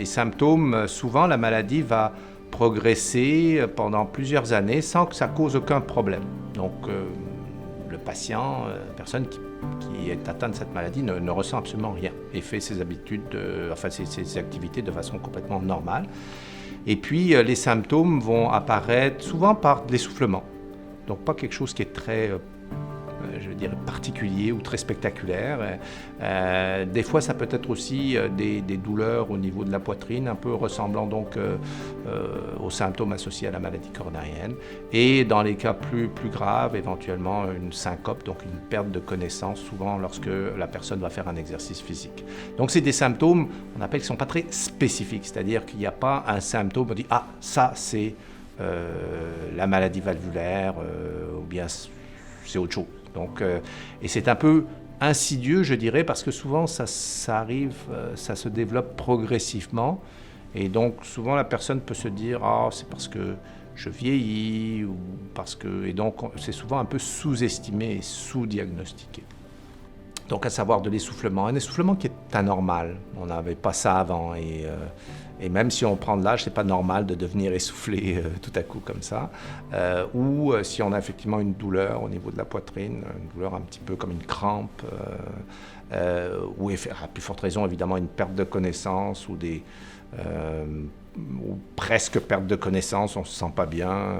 les symptômes, souvent la maladie va progresser pendant plusieurs années sans que ça cause aucun problème. Donc le patient, la personne qui est atteinte de cette maladie ne ressent absolument rien et fait ses habitudes, ses activités de façon complètement normale. Et puis les symptômes vont apparaître souvent par de l'essoufflement. Donc pas quelque chose qui est très particulier ou très spectaculaire. Des fois, ça peut être aussi des douleurs au niveau de la poitrine, un peu ressemblant donc aux symptômes associés à la maladie coronarienne. Et dans les cas plus graves, éventuellement une syncope, donc une perte de connaissance, souvent lorsque la personne va faire un exercice physique. Donc c'est des symptômes, on appelle, qui ne sont pas très spécifiques, c'est-à-dire qu'il n'y a pas un symptôme, on dit « Ah, ça c'est la maladie valvulaire ou bien c'est autre chose ». Donc, et c'est un peu insidieux, je dirais, parce que souvent ça arrive, ça se développe progressivement. Et donc souvent la personne peut se dire « Ah, c'est parce que je vieillis » ou parce que... Et donc c'est souvent un peu sous-estimé et sous-diagnostiqué. Donc à savoir de l'essoufflement, un essoufflement qui est anormal. On n'avait pas ça avant et même si on prend de l'âge, c'est pas normal de devenir essoufflé tout à coup comme ça. Ou si on a effectivement une douleur au niveau de la poitrine, une douleur un petit peu comme une crampe, ou à plus forte raison évidemment une perte de connaissance ou ou presque perte de connaissance, on ne se sent pas bien.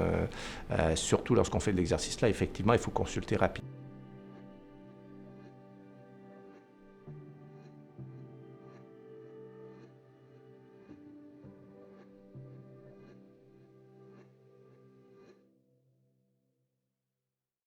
Surtout lorsqu'on fait de l'exercice là, effectivement il faut consulter rapidement.